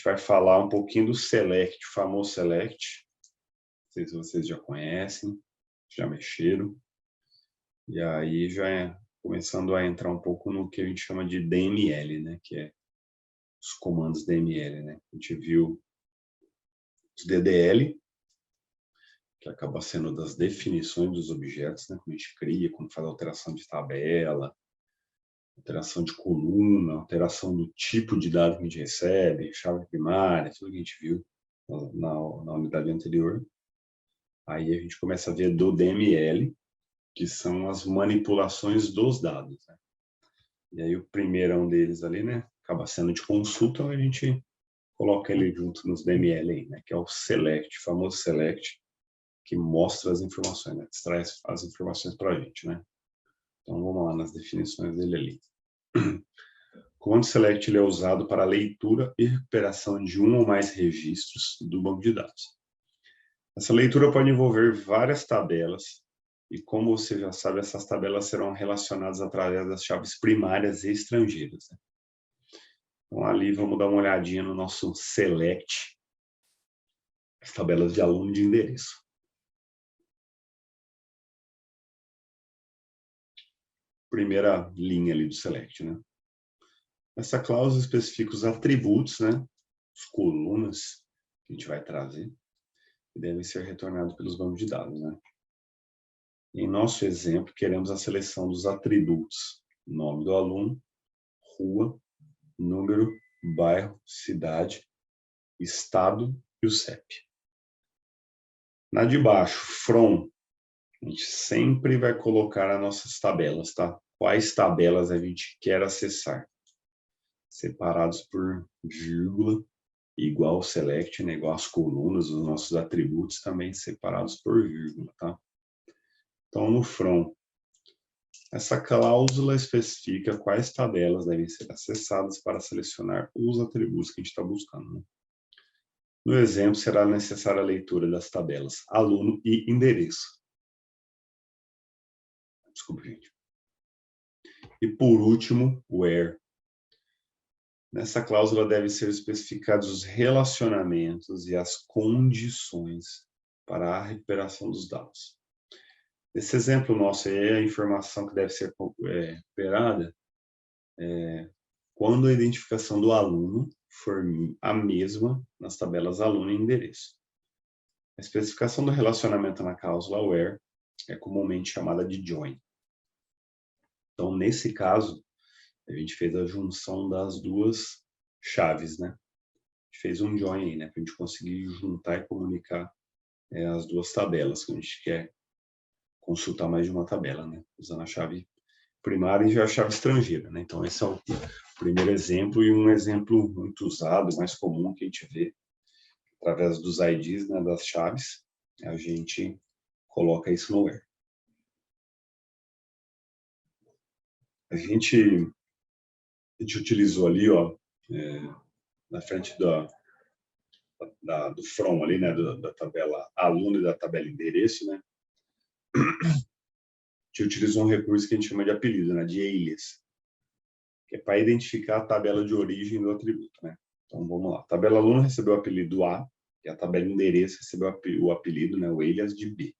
vai falar um pouquinho do select, o famoso select. Não sei se vocês já conhecem, já mexeram. E aí já começando a entrar um pouco no que a gente chama de DML, né? Que é os comandos DML, né? A gente viu os DDL, que acaba sendo das definições dos objetos, né? Como a gente cria, como faz alteração de tabela, alteração de coluna, alteração do tipo de dado que a gente recebe, chave primária, tudo que a gente viu na unidade anterior. Aí a gente começa a ver do DML, que são as manipulações dos dados, né? E aí o primeirão deles ali, né, acaba sendo de consulta, a gente coloca ele junto nos DML aí, né, que é o select, o famoso select, que mostra as informações, né, que traz as informações para a gente, né. Então vamos lá nas definições dele ali. O comando select ele é usado para a leitura e recuperação de um ou mais registros do banco de dados. Essa leitura pode envolver várias tabelas, e como você já sabe, essas tabelas serão relacionadas através das chaves primárias e estrangeiras, né? Então, ali vamos dar uma olhadinha no nosso select, as tabelas de aluno de endereço. Primeira linha ali do select, né? Essa cláusula especifica os atributos, né? As colunas que a gente vai trazer, que devem ser retornados pelos bancos de dados, né? Em nosso exemplo, queremos a seleção dos atributos: nome do aluno, rua, número, bairro, cidade, estado e o CEP. Na de baixo, from, a gente sempre vai colocar as nossas tabelas, tá? Quais tabelas a gente quer acessar? Separados por vírgula, igual select, né? Igual as colunas, os nossos atributos também separados por vírgula, tá? Então, no from, essa cláusula especifica quais tabelas devem ser acessadas para selecionar os atributos que a gente está buscando, né? No exemplo, será necessária a leitura das tabelas aluno e endereço. Desculpa, gente. E por último, where. Nessa cláusula devem ser especificados os relacionamentos e as condições para a recuperação dos dados. Nesse exemplo nosso aí, a informação que deve ser recuperada quando a identificação do aluno for a mesma nas tabelas aluno e endereço. A especificação do relacionamento na cláusula where é comumente chamada de join. Então, nesse caso, a gente fez a junção das duas chaves, né? A gente fez um join aí, né? Para a gente conseguir juntar e comunicar as duas tabelas, que a gente quer consultar mais de uma tabela, né? Usando a chave primária e a chave estrangeira, né? Então, esse é o primeiro exemplo e um exemplo muito usado, mais comum que a gente vê através dos IDs, né, das chaves, a gente coloca isso no where. A gente utilizou ali, ó, na frente do from ali, né, da tabela aluno e da tabela endereço, né, a gente utilizou um recurso que a gente chama de apelido, né, de alias, que é para identificar a tabela de origem do atributo, né. Então, vamos lá. A tabela aluno recebeu o apelido A, e a tabela endereço recebeu o apelido, né, o alias de B.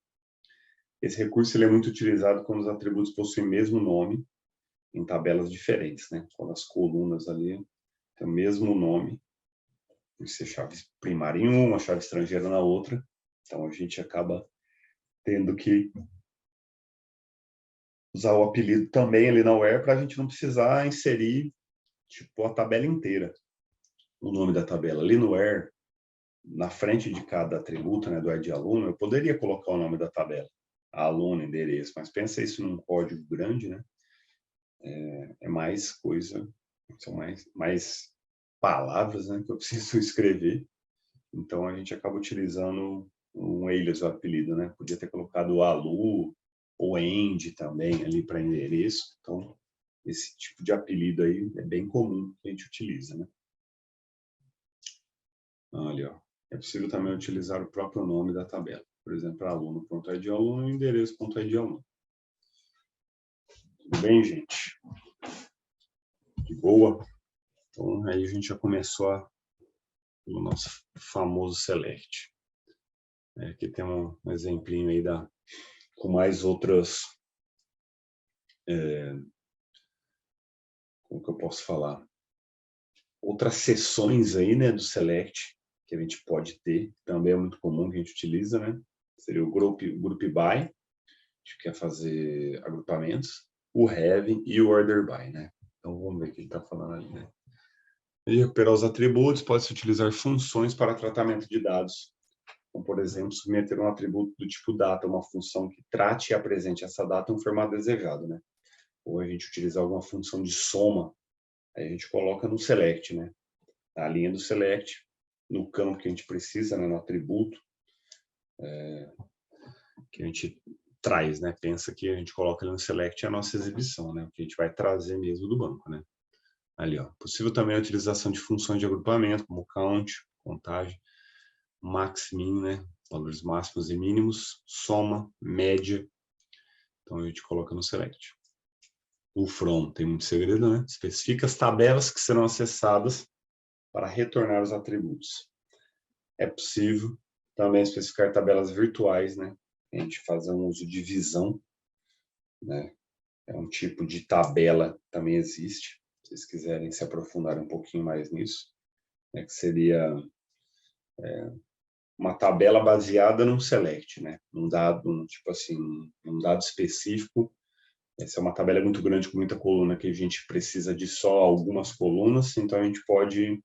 Esse recurso ele é muito utilizado quando os atributos possuem o mesmo nome em tabelas diferentes, né? Quando as colunas ali têm o mesmo nome, por ser chave primária em uma, chave estrangeira na outra, então a gente acaba tendo que usar o apelido também ali na where para a gente não precisar inserir tipo a tabela inteira, o nome da tabela. Ali no where, na frente de cada atributo, né, do ID aluno, eu poderia colocar o nome da tabela, aluno, endereço, mas pensa isso num código grande, né? É mais coisa, são mais palavras, né, que eu preciso escrever. Então a gente acaba utilizando um alias, o apelido, né? Podia ter colocado alu ou end também ali para endereço. Então esse tipo de apelido aí é bem comum que a gente utiliza, né? Olha, ó, é possível também utilizar o próprio nome da tabela. Por exemplo, aluno.id aluno e endereço.id aluno. Tudo bem, gente? De boa? Então, aí a gente já começou a pelo nosso famoso select. Aqui tem um exemplinho aí com mais outras, como que eu posso falar? Outras seções aí, né, do select, que a gente pode ter, também é muito comum que a gente utiliza, né? Seria o group by, a gente quer fazer agrupamentos, o having e o order by, né? Então vamos ver o que ele está falando ali, né? E recuperar os atributos, pode-se utilizar funções para tratamento de dados, como, por exemplo, submeter um atributo do tipo data, uma função que trate e apresente essa data em um formato desejado, né? Ou a gente utilizar alguma função de soma, aí a gente coloca no select, né? A linha do select, no campo que a gente precisa, né? No atributo, que a gente traz, né? Pensa que a gente coloca ali no select a nossa exibição, né? O que a gente vai trazer mesmo do banco, né? Ali, ó. Possível também a utilização de funções de agrupamento, como count, contagem, max, min, né? Valores máximos e mínimos, soma, média. Então a gente coloca no select. O from tem muito segredo, né? Especifica as tabelas que serão acessadas para retornar os atributos. É possível também especificar tabelas virtuais, né? A gente fazer um uso de visão, né? É um tipo de tabela que também existe, se vocês quiserem se aprofundar um pouquinho mais nisso, né? Que seria uma tabela baseada num select, né? Um dado, tipo assim, um dado específico. Essa é uma tabela muito grande com muita coluna que a gente precisa de só algumas colunas, então a gente pode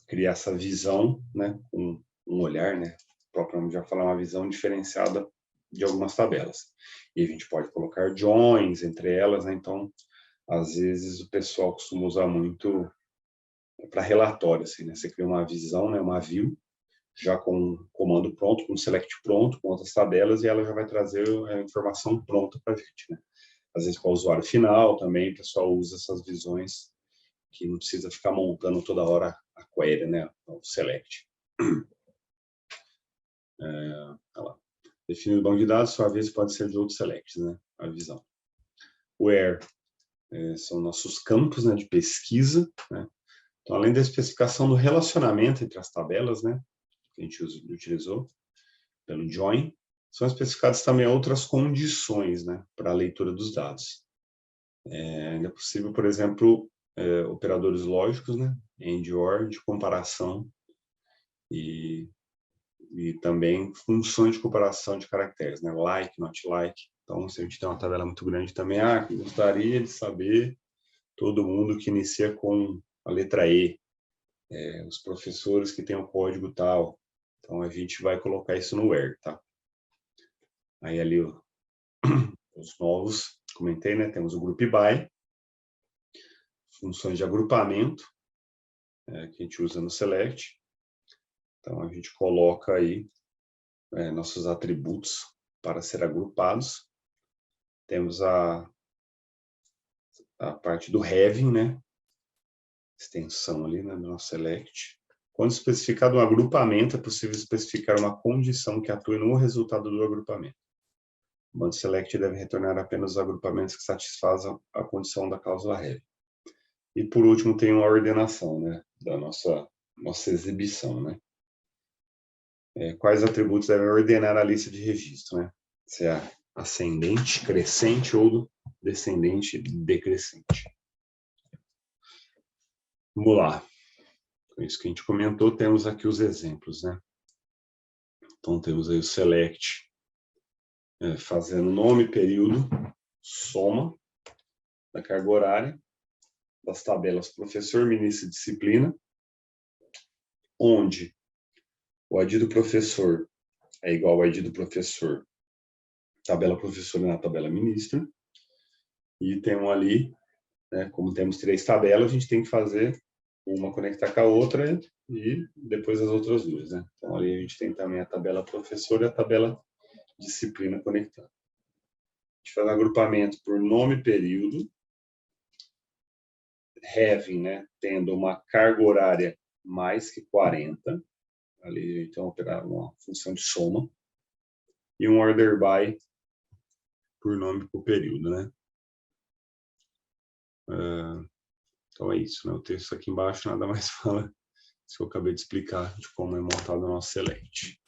criar essa visão, né? Com um olhar, né? O próprio nome já fala, uma visão diferenciada de algumas tabelas. E a gente pode colocar joins entre elas, né? Então, às vezes o pessoal costuma usar muito para relatório, assim, né? Você cria uma visão, né? Uma view, já com um comando pronto, com um select pronto, com outras tabelas, e ela já vai trazer a informação pronta para a gente, né? Às vezes para o usuário final também, o pessoal usa essas visões que não precisa ficar montando toda hora a query, né? O select. Lá. Definir o banco de dados, sua vez pode ser de outros selects, né? A visão. Where são nossos campos, né, de pesquisa, né? Então, além da especificação do relacionamento entre as tabelas, né, que a gente utilizou pelo join, são especificadas também outras condições, né, para a leitura dos dados. Ainda é possível, por exemplo, operadores lógicos, né, AND OR, de comparação e também funções de comparação de caracteres, né, like, not like. Então, se a gente tem uma tabela muito grande também, gostaria de saber todo mundo que inicia com a letra E, os professores que têm o código tal. Então, a gente vai colocar isso no where, tá? Aí ali os novos, comentei, né? Temos o group by, funções de agrupamento, que a gente usa no select. Então, a gente coloca aí nossos atributos para ser agrupados. Temos a parte do having, né? Extensão ali, né, no nosso select. Quando especificado um agrupamento, é possível especificar uma condição que atue no resultado do agrupamento. O bando select deve retornar apenas os agrupamentos que satisfazem a condição da cláusula having. E por último tem uma ordenação, né, da nossa exibição, né? Quais atributos devem ordenar a lista de registro, né? Se é ascendente, crescente ou descendente, decrescente. Vamos lá. Com isso que a gente comentou, temos aqui os exemplos, né? Então, temos aí o select fazendo nome, período, soma da carga horária, das tabelas professor, ministro e disciplina, onde o ID do professor é igual ao ID do professor, tabela professor na tabela ministro, e tem um ali, né, como temos 3 tabelas, a gente tem que fazer uma conectar com a outra e depois as outras 2, né? Então ali a gente tem também a tabela professor e a tabela disciplina conectada. A gente faz agrupamento por nome e período, having, né, tendo uma carga horária mais que 40, ali então operar uma função de soma, e um order by por nome por período, né? Então é isso, né? O texto aqui embaixo nada mais fala Isso que eu acabei de explicar de como é montado o nosso select.